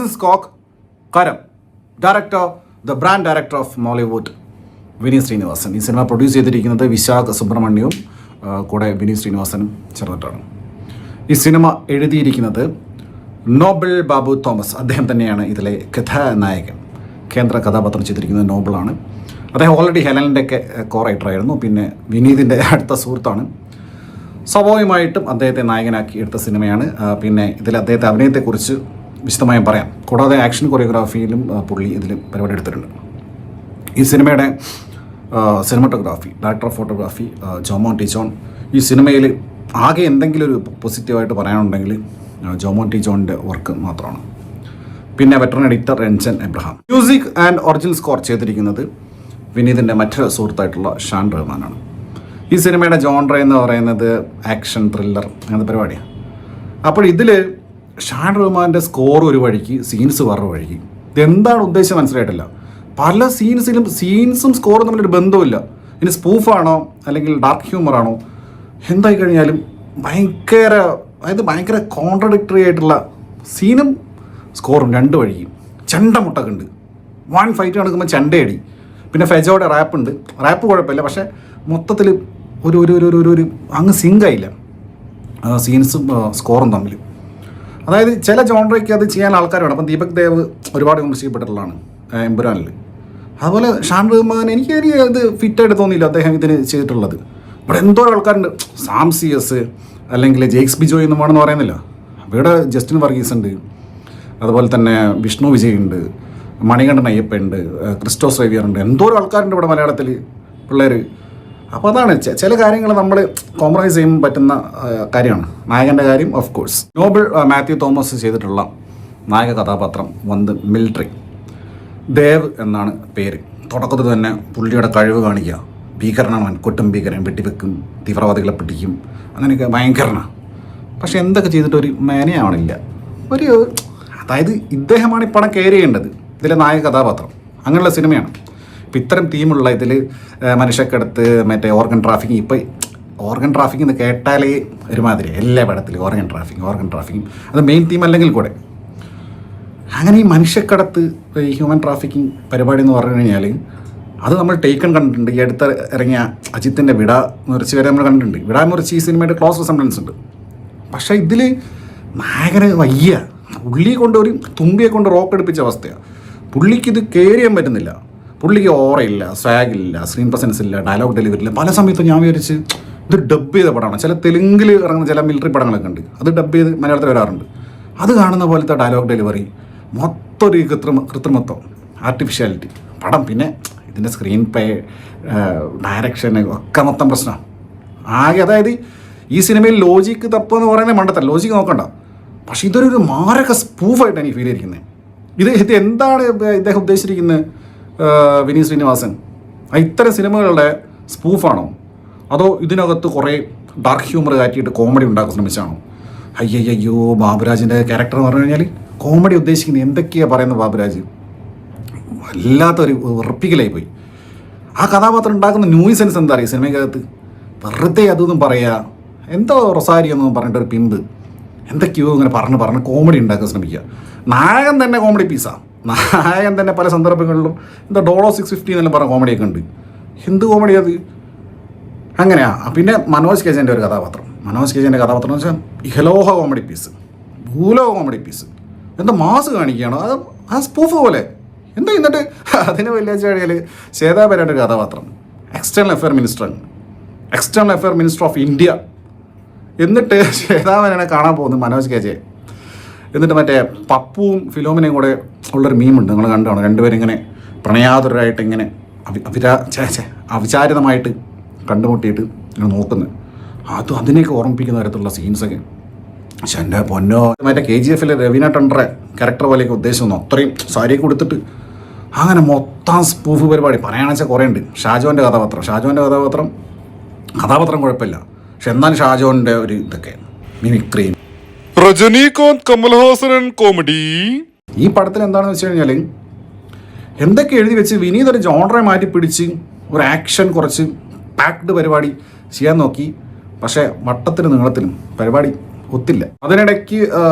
Francis കോക്ക് കരം, director, the brand director of Mollywood Vineeth Sreenivasan. ഈ സിനിമ പ്രൊഡ്യൂസ് ചെയ്തിരിക്കുന്നത് വിശാഖ് സുബ്രഹ്മണ്യവും കൂടെ വിനീത് ശ്രീനിവാസനും ചേർന്നിട്ടാണ്. ഈ സിനിമ എഴുതിയിരിക്കുന്നത് നോബിൾ ബാബു തോമസ്. അദ്ദേഹം തന്നെയാണ് ഇതിലെ കഥാനായകൻ. കേന്ദ്ര കഥാപാത്രം ചെയ്തിരിക്കുന്നത് നോബിളാണ്. അദ്ദേഹം ഓൾറെഡി ഹെലനിൻ്റെ ഒക്കെ കോറൈറ്ററായിരുന്നു. പിന്നെ വിനീതിൻ്റെ അടുത്ത സുഹൃത്താണ്. സ്വാഭാവികമായിട്ടും അദ്ദേഹത്തെ നായകനാക്കി എടുത്ത സിനിമയാണ്. പിന്നെ ഇതിൽ അദ്ദേഹത്തെ അഭിനയത്തെക്കുറിച്ച് വിശദമായും പറയാം. കൂടാതെ ആക്ഷൻ കൊറിയോഗ്രാഫിയിലും പുള്ളി ഇതിൽ പരിപാടി എടുത്തിട്ടുണ്ട്. ഈ സിനിമയുടെ cinematography, director of photography Jomon T John. ഈ സിനിമയിൽ ആകെ എന്തെങ്കിലും ഒരു പോസിറ്റീവായിട്ട് പറയാനുണ്ടെങ്കിൽ ജോമോൻ ടി ജോണിൻ്റെ വർക്ക് മാത്രമാണ്. പിന്നെ veteran editor Ranjan Abraham. Music and original score ചെയ്തിരിക്കുന്നത് വിനീതിൻ്റെ മറ്റൊരു സുഹൃത്തായിട്ടുള്ള ഷാൻ റഹ്മാനാണ്. ഈ സിനിമയുടെ ജോൺറ എന്ന് പറയുന്നത് ആക്ഷൻ ത്രില്ലർ അങ്ങനത്തെ പരിപാടിയാണ്. അപ്പോൾ ഇതിൽ ഷാൻ റഹ്മാൻ്റെ സ്കോർ ഒരു വഴിക്ക്, സീൻസ് വേറൊരു വഴിക്ക്. ഇതെന്താണ് ഉദ്ദേശം മനസ്സിലായിട്ടില്ല. പല സീൻസും സ്കോറും തമ്മിലൊരു ബന്ധമില്ല. ഇനി സ്പൂഫാണോ അല്ലെങ്കിൽ ഡാർക്ക് ഹ്യൂമറാണോ എന്തായി കഴിഞ്ഞാലും ഭയങ്കര കോൺട്രഡിക്ടറി ആയിട്ടുള്ള സീനും സ്കോറും രണ്ട് വഴിക്കും. ചെണ്ടമുട്ടൊക്കെ ഉണ്ട്. വൺ ഫൈറ്റ് നടക്കുമ്പോൾ ചെണ്ടയടി. പിന്നെ ഫെജോയുടെ റാപ്പുണ്ട്. റാപ്പ് കുഴപ്പമില്ല, പക്ഷേ മൊത്തത്തിൽ ഒരു ഒരു അങ്ങ് സിങ്കായില്ല സീൻസും സ്കോറും തമ്മിൽ. അതായത് ചില ജോൺറയ്ക്ക് അത് ചെയ്യാൻ ആൾക്കാരാണ്. അപ്പം ദീപക് ദേവ് ഒരുപാട് വിമർശിക്കപ്പെട്ടിട്ടുള്ളതാണ് എമ്പുരാനിൽ. അതുപോലെ ഷാൻ റഹ്മാൻ എനിക്ക് ഇത് ഫിറ്റായിട്ട് തോന്നിയില്ല അദ്ദേഹം ഇതിന് ചെയ്തിട്ടുള്ളത്. ഇവിടെ എന്തോ ആൾക്കാരുണ്ട്. സാം സി എസ് അല്ലെങ്കിൽ ജെയ്ക്സ് ബിജോയ് എന്നും വേണമെന്ന് പറയുന്നില്ല. ഇവിടെ ജസ്റ്റിൻ വർഗീസ് ഉണ്ട്, അതുപോലെ തന്നെ വിഷ്ണു വിജയ് ഉണ്ട്, മണികണ്ഠൻ അയ്യപ്പ ഉണ്ട്, ക്രിസ്റ്റോസ് റേവിയർ ഉണ്ട്. എന്തോരം ആൾക്കാരുണ്ട് ഇവിടെ മലയാളത്തിൽ പിള്ളേർ. അപ്പോൾ അതാണ് ചില കാര്യങ്ങൾ നമ്മൾ കോംപ്രമൈസ് ചെയ്യാൻ പറ്റുന്ന കാര്യമാണ്. നായകൻ്റെ കാര്യം of course. Noble Mathew Thomas ചെയ്തിട്ടുള്ള നായക കഥാപാത്രം വന്ന് മിലിറ്ററി ദേവ് എന്നാണ് പേര്. തുടക്കത്തിൽ തന്നെ പുള്ളിയുടെ കഴിവ് കാണിക്കുക. ഭീകരനാണ്, കൊട്ടും ഭീകരൻ, വെട്ടിവെക്കും, തീവ്രവാദികളെ പിടിക്കും, അങ്ങനെയൊക്കെ ഭയങ്കരനാണ്. പക്ഷെ എന്തൊക്കെ ചെയ്തിട്ട് ഒരു മേനയാവണില്ല. അതായത് ഇദ്ദേഹമാണ് ഈ പടം കെയർ ചെയ്യേണ്ടത്, ഇതിലെ നായക കഥാപാത്രം. അങ്ങനെയുള്ള സിനിമയാണ്. ഇപ്പം ഇത്തരം തീമുള്ള ഇതിൽ മനുഷ്യക്കടത്ത്, മറ്റേ ഓർഗൻ ട്രാഫിക്കിങ്. ഇപ്പം ഓർഗൻ ട്രാഫിക്കിംഗ് എന്ന് കേട്ടാലേ ഒരുമാതിരി എല്ലാ പടത്തിലും ഓർഗൻ ട്രാഫിക്കിങ് അത് മെയിൻ തീം അല്ലെങ്കിൽ കൂടെ. അങ്ങനെ ഈ മനുഷ്യക്കടത്ത്, ഈ ഹ്യൂമൻ ട്രാഫിക്കിംഗ് പരിപാടി എന്ന് പറഞ്ഞു കഴിഞ്ഞാൽ അത് നമ്മൾ ടേക്കൺ കണ്ടിട്ടുണ്ട്. ഈ അടുത്ത് ഇറങ്ങിയ അജിത്തിൻ്റെ വിട മുറിച്ച് വരെ നമ്മൾ കണ്ടിട്ടുണ്ട്. വിട മുറിച്ച് ഈ സിനിമയുടെ ക്ലോസ് റിസംബ്ലൻസ് ഉണ്ട്. പക്ഷേ ഇതിൽ നായകന് വയ്യ. പുള്ളിയെ കൊണ്ട് ഒരു തുമ്പിയെ കൊണ്ട് റോക്ക് എടുപ്പിച്ച അവസ്ഥയാണ്. പുള്ളിക്കിത് കെയർ ചെയ്യാൻ പറ്റുന്നില്ല. പുള്ളിക്ക് ഓറയില്ല, സ്വാഗില്ല, സ്ക്രീൻ പ്രസൻസ് ഇല്ല, ഡയലോഗ് ഡെലിവറി ഇല്ല. പല സമയത്തും ഞാൻ വിചാരിച്ച് ഇത് ഡബ് ചെയ്ത പടമാണ്. ചില തെലുങ്കിൽ ഇറങ്ങുന്ന ചില മിലിറ്ററി പടങ്ങളൊക്കെ ഉണ്ട്, അത് ഡബ് ചെയ്ത് മലയാളത്തിൽ വരാറുണ്ട്. അത് കാണുന്ന പോലത്തെ ഡയലോഗ് ഡെലിവറി, മൊത്തം ഒരു കൃത്രിമത്വം, ആർട്ടിഫിഷ്യാലിറ്റി പടം. പിന്നെ ഇതിൻ്റെ സ്ക്രീൻ പ്ലേ, ഡയറക്ഷൻ ഒക്കെ മൊത്തം പ്രശ്നമാണ് ആകെ. അതായത് ഈ സിനിമയിൽ ലോജിക്ക് തപ്പെന്ന് പറയുന്നത് മണ്ടത്തല്ല, ലോജിക്ക് നോക്കണ്ട. പക്ഷെ ഇതൊരു മാരക സ്പൂഫായിട്ട് എനിക്ക് ഫീൽ ചെയ്തിരിക്കുന്നത്. ഇത് എന്താണ് ഇദ്ദേഹം ഉദ്ദേശിച്ചിരിക്കുന്നത് വിനീത് ശ്രീനിവാസൻ? ഇത്തരം സിനിമകളുടെ സ്പൂഫാണോ, അതോ ഇതിനകത്ത് കുറേ ഡാർക്ക് ഹ്യൂമർ കാറ്റിയിട്ട് കോമഡി ഉണ്ടാക്കാൻ ശ്രമിച്ചാണോ? അയ്യോ ബാബുരാജിൻ്റെ ക്യാരക്ടർ എന്ന് പറഞ്ഞു കഴിഞ്ഞാൽ കോമഡി ഉദ്ദേശിക്കുന്നത് എന്തൊക്കെയാണ് പറയുന്നത് ബാബുരാജ്? വല്ലാത്തൊരു ഉറപ്പിക്കലായി പോയി. ആ കഥാപാത്രം ഉണ്ടാക്കുന്ന ന്യൂസൻസ് എന്താ അറിയുക സിനിമയ്ക്കകത്ത്? വെറുതെ അതൊന്നും പറയുക, എന്തോ റൊസാരിയോ എന്നൊന്നും പറഞ്ഞിട്ടൊരു പിമ്പ് എന്തൊക്കെയോ ഇങ്ങനെ പറഞ്ഞ് കോമഡി ഉണ്ടാക്കാൻ ശ്രമിക്കുക. നായകൻ തന്നെ കോമഡി പീസാണ്. നായകൻ തന്നെ പല സന്ദർഭങ്ങളിലും എന്താ ഡോളോ 650 എന്നെല്ലാം പറഞ്ഞ കോമഡിയൊക്കെ ഉണ്ട്. എന്ത് കോമഡി അത്? അങ്ങനെയാ. പിന്നെ മനോജ് കേജൻ്റെ ഒരു കഥാപാത്രം, എന്ന് വെച്ചാൽ ഇഹലോഹ കോമഡി പീസ്, ഭൂലോക കോമഡി പീസ്. എന്താ മാസ് കാണിക്കുകയാണോ? അത് ആ സ്പൂഫ് പോലെ എന്താ. എന്നിട്ട് അതിന് വെള്ളിയാഴ്ചയിൽ ശ്വേതാപേരയുടെ ഒരു കഥാപാത്രം, external affair minister of India. എന്നിട്ട് ശ്വേതാപേരനെ കാണാൻ പോകുന്നു മനോജ് കേജെ. എന്നിട്ട് മറ്റേ പപ്പുവും ഫിലോമിനയും കൂടെ ഉള്ളൊരു മീമുണ്ട്, നിങ്ങൾ കണ്ടാണ്. രണ്ടുപേരും ഇങ്ങനെ പ്രണയാതുരായിട്ട് ഇങ്ങനെ അവിചാരിതമായിട്ട് കണ്ടുമുട്ടിയിട്ട് ഇങ്ങനെ നോക്കുന്നത്. അതിനെയൊക്കെ ഓർമ്മിപ്പിക്കുന്ന തരത്തിലുള്ള സീൻസൊക്കെ. പക്ഷെ എൻ്റെ പൊന്നോ, മറ്റേ KGF രവീന ടണ്ടറെ ക്യാരക്ടർ പോലെയൊക്കെ ഉദ്ദേശിച്ചു. അത്രയും സാരിയൊക്കെ കൊടുത്തിട്ട് അങ്ങനെ മൊത്തം സ്പൂഫ് പരിപാടി. പറയാണെന്ന് വെച്ചാൽ കുറേ ഉണ്ട്. ഷാജോൻ്റെ കഥാപാത്രം കുഴപ്പമില്ല, പക്ഷെ എന്നാലും ഷാജോൻ്റെ ഒരു ഇതൊക്കെ മിമിക്രിയും. രജനീകാന്ത് കമൽഹാസൻ കോമഡി. ഈ പടത്തിൽ എന്താണെന്ന് വെച്ച് കഴിഞ്ഞാൽ എന്തൊക്കെ എഴുതി വെച്ച് വിനീത് ഒരു ജോണറെ മാറ്റി പിടിച്ച് ഒരു ആക്ഷൻ കുറച്ച് പാക്ഡ് പരിപാടി ചെയ്യാൻ നോക്കി. പക്ഷേ വട്ടത്തിനും നീളത്തിനും പരിപാടി ഒത്തില്ല. അതിനിടയ്ക്ക്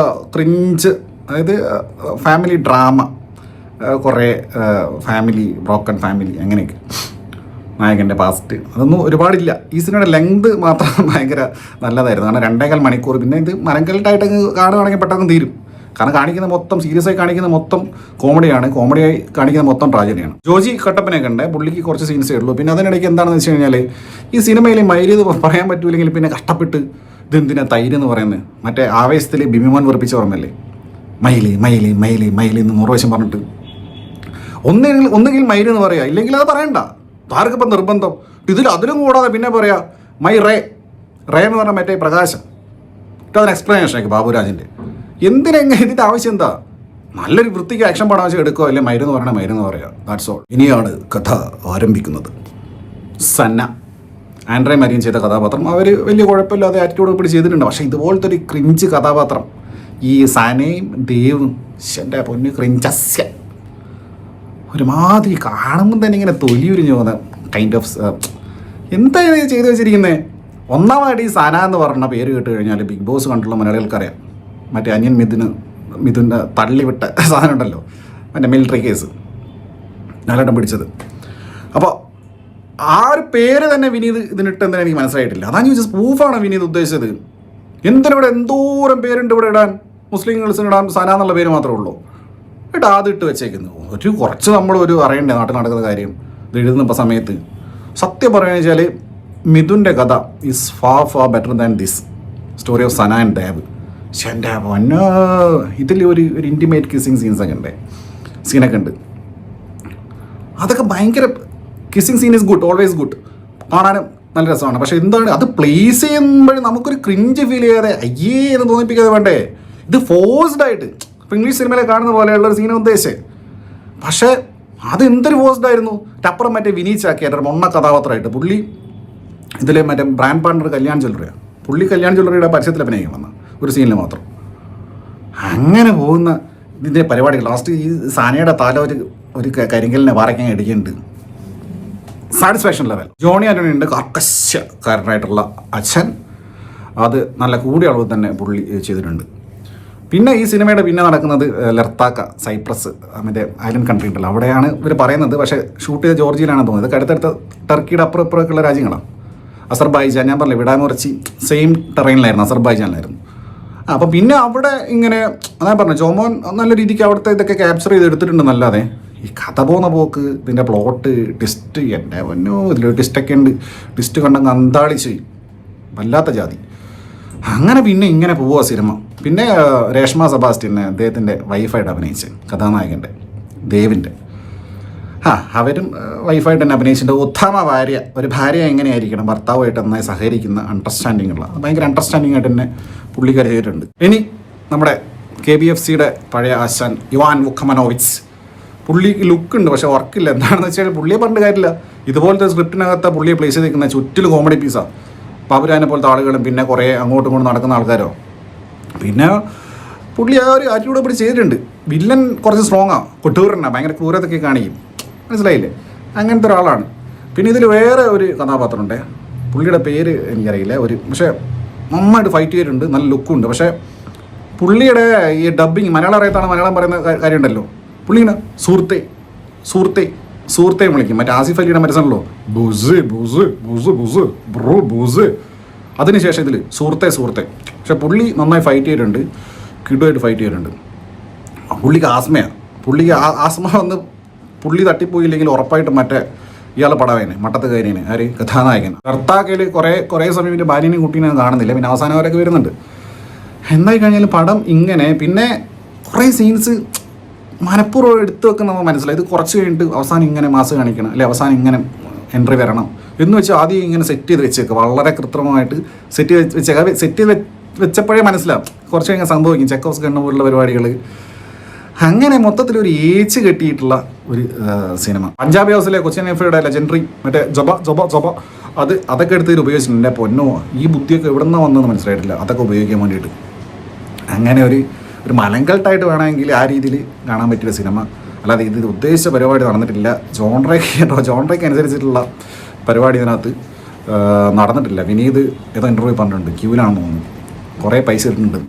ക്രിഞ്ച് അതായത് ഫാമിലി ഡ്രാമ, കുറേ ഫാമിലി, ബ്രോക്കൺ ഫാമിലി, അങ്ങനെയൊക്കെ. നായകൻ്റെ പാസ്റ്റ് അതൊന്നും ഒരുപാടില്ല. ഈ സിനിമയുടെ ലെങ്ത് മാത്രം ഭയങ്കര നല്ലതായിരുന്നു. കാരണം 2.25 മണിക്കൂർ. പിന്നെ ഇത് മനങ്കൽട്ടായിട്ട് കാണുകയാണെങ്കിൽ പെട്ടെന്ന് തീരും. കാരണം കാണിക്കുന്ന മൊത്തം സീരിയസ് ആയി കാണിക്കുന്ന മൊത്തം കോമഡിയാണ്, കോമഡിയായി കാണിക്കുന്ന മൊത്തം ട്രാജഡിയാണ്. ജോജി കട്ടപ്പനെ കണ്ടേ, പുള്ളിക്ക് കുറച്ച് സീൻസേ ഉള്ളൂ. പിന്നെ അതിനിടയ്ക്ക് എന്താണെന്ന് വെച്ച് കഴിഞ്ഞാൽ ഈ സിനിമയിൽ മൈലി പറയാൻ പറ്റൂലെങ്കിൽ പിന്നെ കഷ്ടപ്പെട്ട് ഇതെന്തിനാ തൈര് എന്ന് പറയുന്നത്, മറ്റേ ആവേശത്തിൽ ബിമിമോൻ വെറുപ്പിച്ച ഓർമ്മല്ലേ, മൈലി മൈലി മൈലി മൈലി എന്ന് 100 പ്രാവശ്യം പറഞ്ഞിട്ട് ഒന്നുകിൽ മൈലി എന്ന് പറയാം, ഇല്ലെങ്കിൽ അത് പറയണ്ട. ആർക്കിപ്പം നിർബന്ധം? ഇതിൽ അതിലും കൂടാതെ പിന്നെ പറയാ മൈ റേ എന്ന് പറഞ്ഞാൽ മറ്റേ പ്രകാശം അതിന് എക്സ്പ്ലനേഷനൊക്കെ ബാബുരാജിൻ്റെ. എന്തിനെങ്ങനെ ഇതിൻ്റെ ആവശ്യം എന്താ? നല്ലൊരു വൃത്തിക്ക് ആക്ഷൻ പടം വെച്ച് എടുക്കുക, അല്ലെ മരുന്ന് പറയണ മരുന്ന് പറയാം. That's all. ഇനിയാണ് കഥ ആരംഭിക്കുന്നത്. സന്ന ആൻഡ്രേ മരിയൻ ചെയ്ത കഥാപാത്രം അവർ വലിയ കുഴപ്പമില്ലാതെ ആറ്റിറ്റ്യൂഡ് കൂടി ചെയ്തിട്ടുണ്ട്. പക്ഷേ ഇതുപോലത്തെ ഒരു ക്രിഞ്ച് കഥാപാത്രം ഈ സനയും ദേവും, എൻ്റെ പൊന്ന് ക്രിഞ്ചസ്യ, ഒരുമാതിരി കാണുമ്പോൾ തന്നെ ഇങ്ങനെ തൊലിയുരിഞ്ഞു പോകുന്ന കൈൻഡ് ഓഫ് എന്താ ചെയ്തു വെച്ചിരിക്കുന്നത്. ഒന്നാമതായിട്ട് ഈ സന എന്ന് പറഞ്ഞ പേര് കേട്ട് കഴിഞ്ഞാൽ ബിഗ് ബോസ് കണ്ടുള്ള മലയാളികൾക്കറിയാം. മറ്റേ അനിയൻ മിഥുൻ്റെ തള്ളിവിട്ട സാധനം ഉണ്ടല്ലോ, മറ്റേ മിലിറ്ററി കേസ് നാലാട്ടം പിടിച്ചത്. അപ്പോൾ ആ ഒരു പേര് തന്നെ വിനീത് ഇതിനിട്ടെന്ന് എനിക്ക് മനസ്സിലായിട്ടില്ല. അതാണ് ചോദിച്ചത്, സ്പൂഫാണ് വിനീത് ഉദ്ദേശിച്ചത്. എന്തിനിവിടെ എന്തോരം പേരുണ്ട് ഇവിടെ ഇടാൻ, മുസ്ലിം ഗേൾസിന് ഇടാൻ സന എന്നുള്ള പേര് മാത്രമേ ഉള്ളൂ. എന്നിട്ട് ആദ്യം ഇട്ട് വെച്ചേക്കുന്നു. കുറച്ച് നമ്മളൊരു അറിയണ്ടേ നാട്ടിൽ നടക്കുന്ന കാര്യം ഇത് എഴുതുന്ന സമയത്ത്. സത്യം പറയുകയെന്ന് വെച്ചാൽ മിഥുൻ്റെ കഥ is far better than this story of Sana and Dev. പക്ഷെ എൻ്റെ പൊന്നോ, ഇതിൽ ഒരു ഇൻറ്റിമേറ്റ് കിസ്സിങ് സീനൊക്കെ ഉണ്ട്. അതൊക്കെ ഭയങ്കര kissing scene is good, always good, കാണാനും നല്ല രസമാണ്. പക്ഷേ എന്താണ് അത് പ്ലേസ് ചെയ്യുമ്പോഴും നമുക്കൊരു ക്രിഞ്ച് ഫീൽ ചെയ്യാതെ അയ്യേ എന്ന് തോന്നിപ്പിക്കാതെ വേണ്ടേ. ഇത് ഫോഴ്സ്ഡ് ആയിട്ട് ഇപ്പോൾ ഇംഗ്ലീഷ് സിനിമയിലെ കാണുന്ന പോലെയുള്ളൊരു സീന ഉദ്ദേശിച്ചേ. പക്ഷേ അത് എന്തൊരു ഫോഴ്സ്ഡ് ആയിരുന്നു. അപ്പുറം മറ്റേ വിനീത് ചാക്കിയായിട്ട് മൊണ്ണ കഥാപാത്രമായിട്ട് പുള്ളി ഇതിൽ മറ്റേ ബ്രാൻഡ് പാർട്ണർ കല്യാൺ ജ്വല്ലറിയാണ്. പുള്ളി കല്യാൺ ജ്വല്ലറിയുടെ പരസ്യത്തിൽ അഭിനയിക്കാൻ വന്ന ഒരു സീനിൽ മാത്രം. അങ്ങനെ പോകുന്ന ഇതിൻ്റെ പരിപാടികൾ. ലാസ്റ്റ് ഈ സാനയുടെ തല ഒരു കരിങ്കലിനെ വാറയ്ക്കാൻ ഇടിക്കുന്നുണ്ട്. Satisfaction level. ജോണി ആൻ്റണി ഉണ്ട്, കർക്കശക്കാരനായിട്ടുള്ള അച്ഛൻ. അത് നല്ല കൂടിയ അളവ് തന്നെ പുള്ളി ചെയ്തിട്ടുണ്ട്. പിന്നെ ഈ സിനിമയുടെ പിന്നെ നടക്കുന്നത് ലർത്താക്ക, സൈപ്രസ്, മറ്റേ ഐലൻഡ് കൺട്രി ഉണ്ടല്ലോ, അവിടെയാണ് ഇവർ പറയുന്നത്. പക്ഷേ ഷൂട്ട് ചെയ്ത ജോർജിയിലാണെന്ന് തോന്നുന്നത്. ഇതൊക്കെ അടുത്തടുത്ത ടർക്കിയുടെ അപ്പുറമൊക്കെയുള്ള രാജ്യങ്ങളാണ്. അസർബൈജാൻ, ഞാൻ പറഞ്ഞില്ല വിടാമുറച്ചി സെയിം ടെറൈനിലായിരുന്നു, അസർബൈജാനിലായിരുന്നു. അപ്പം പിന്നെ അവിടെ ഇങ്ങനെ അതാ പറഞ്ഞു ജോമോൻ നല്ല രീതിക്ക് അവിടുത്തെ ഇതൊക്കെ ക്യാപ്ചർ ചെയ്ത് എടുത്തിട്ടുണ്ടെന്നല്ലാതെ ഈ കഥ പോകുന്ന പോക്ക്, ഇതിൻ്റെ പ്ലോട്ട്, ട്വിസ്റ്റ്, എൻ്റെ പൊന്നോ ഇതിലൊരു ട്വിസ്റ്റൊക്കെ ഉണ്ട്. ട്വിസ്റ്റ് കണ്ടങ്ങ് അന്താളിച്ച് വല്ലാത്ത ജാതി. അങ്ങനെ പിന്നെ ഇങ്ങനെ പോവുക സിനിമ. പിന്നെ രേഷ്മ സെബാസ്റ്റ്യനെ അദ്ദേഹത്തിൻ്റെ വൈഫായിട്ട് അഭിനയിച്ച് കഥാനായകൻ്റെ ദേവിൻ്റെ അവരും വൈഫായിട്ട് തന്നെ അഭിനയിച്ചിട്ടുണ്ട്. ഉത്തമ ഭാര്യ. ഒരു ഭാര്യ എങ്ങനെയായിരിക്കണം, ഭർത്താവുമായിട്ട് നന്നായി സഹകരിക്കുന്ന അണ്ടർസ്റ്റാൻഡിങ് ഉള്ള, ഭയങ്കര അണ്ടർസ്റ്റാൻഡിങ് ആയിട്ട് തന്നെ പുള്ളിക്കാരി ചെയ്തിട്ടുണ്ട്. ഇനി നമ്മുടെ KBFCയുടെ പഴയ ആശാൻ ഇവാൻ വുക്കമനോവിച്ച്. പുള്ളി ലുക്കുണ്ട് പക്ഷേ വർക്കില്ല. എന്താണെന്ന് വെച്ചാൽ പുള്ളിയെ പറഞ്ഞിട്ട് കാര്യമില്ല. ഇതുപോലത്തെ സ്ക്രിപ്റ്റിനകത്ത് പുള്ളിയെ പ്ലേസ് ചെയ്തിരിക്കുന്ന ചുറ്റിലും കോമഡി പീസാണ്. ബാബുരാനെ പോലത്തെ ആളുകളും പിന്നെ കുറേ അങ്ങോട്ടും ഇങ്ങോട്ടും നടക്കുന്ന ആൾക്കാരോ. പിന്നെ പുള്ളി ആ ഒരു ആറ്റിറ്റ്യൂഡ് പിടി ചെയ്തിട്ടുണ്ട്. വില്ലൻ കുറച്ച് സ്ട്രോങ്ങാണ്, കൊട്ടൂരനാണ്, ഭയങ്കര ക്രൂരതൊക്കെ കാണിക്കും, മനസ്സിലായില്ലേ? അങ്ങനത്തെ ഒരാളാണ്. പിന്നെ ഇതിൽ വേറെ ഒരു കഥാപാത്രമുണ്ട്, പുള്ളിയുടെ പേര് എനിക്കറിയില്ല. പക്ഷേ നന്നായിട്ട് ഫൈറ്റ് ചെയ്തിട്ടുണ്ട്, നല്ല ലുക്കുണ്ട്. പക്ഷേ പുള്ളിയുടെ ഈ ഡബ്ബിങ് മലയാളം അറിയത്താണ് മലയാളം പറയുന്ന കാര്യമുണ്ടല്ലോ. പുള്ളി ഇങ്ങനെ സുഹൃത്തെ വിളിക്കും. മറ്റേ ആസിഫ് അലിയുടെ മനസ്സിലാണല്ലോ, booze booze booze booze bro booze. അതിനുശേഷം ഇതിൽ സുഹൃത്തെ. പക്ഷെ പുള്ളി നന്നായി ഫൈറ്റ് ചെയ്തിട്ടുണ്ട്, കിടുമായിട്ട് ഫൈറ്റ് ചെയ്തിട്ടുണ്ട്. പുള്ളിക്ക് ആസ്മയാണ്. പുള്ളിക്ക് ആസ്മ വന്ന് പുള്ളി തട്ടിപ്പോയില്ലെങ്കിൽ ഉറപ്പായിട്ടും മറ്റേ ഇയാൾ പടവേനെ മട്ടത്ത് കയറിയേനെ ആര് കഥാനായകൻ. ഭർത്താക്കയിൽ കുറേ സമയം പിന്നെ ഭാര്യനെയും കുട്ടീനെയും കാണുന്നില്ല. പിന്നെ അവസാനം അവരൊക്കെ വരുന്നുണ്ട്. എന്തായി കഴിഞ്ഞാലും പടം ഇങ്ങനെ പിന്നെ കുറേ സീൻസ് മനഃപൂർവ്വം എടുത്തു വെക്കുന്ന നമുക്ക് മനസ്സിലായി. ഇത് കുറച്ച് കഴിഞ്ഞിട്ട് അവസാനം ഇങ്ങനെ മാസ് കാണിക്കണം, അല്ലെ അവസാനം ഇങ്ങനെ എൻട്രി വരണം എന്ന് വെച്ചാൽ ആദ്യം ഇങ്ങനെ സെറ്റ് ചെയ്ത് വെച്ചേക്കുക. വളരെ കൃത്രിമമായിട്ട് സെറ്റ് ചെയ്ത് വെച്ചപ്പോഴേ മനസ്സിലാവും കുറച്ച് കഴിഞ്ഞാൽ സംഭവിക്കും. ചെക്ക് ഓഫ് ഗണ്ണ് പോലുള്ള പരിപാടികൾ. അങ്ങനെ മൊത്തത്തിലൊരു ഏച്ച് കെട്ടിയിട്ടുള്ള ഒരു സിനിമ. പഞ്ചാബി ഹൗസിലെ കൊച്ചിൻ എഫയുടെ ലെജൻഡറി മറ്റേ ജൊബ അതൊക്കെ എടുത്തതിൽ ഉപയോഗിച്ചിട്ടുണ്ട്. എൻ്റെ പൊന്നോ, ഈ ബുദ്ധിയൊക്കെ എവിടെ നിന്നാണ് വന്നതെന്ന് മനസ്സിലായിട്ടില്ല. അതൊക്കെ ഉപയോഗിക്കാൻ വേണ്ടിയിട്ട് അങ്ങനെ ഒരു മലങ്കൾട്ടായിട്ട് വേണമെങ്കിൽ ആ രീതിയിൽ കാണാൻ പറ്റിയ സിനിമ. അല്ലാതെ ഇത് ഉദ്ദേശിച്ച പരിപാടി നടന്നിട്ടില്ല. ജോൺറയ്ക്ക് അനുസരിച്ചിട്ടുള്ള പരിപാടി ഇതിനകത്ത് നടന്നിട്ടില്ല. വിനീത് ഏതോ ഇൻ്റർവ്യൂ പറഞ്ഞിട്ടുണ്ട്, ക്യൂവിലാണെന്ന് തോന്നുന്നു, കുറേ പൈസ ഇട്ടിട്ടുണ്ട്.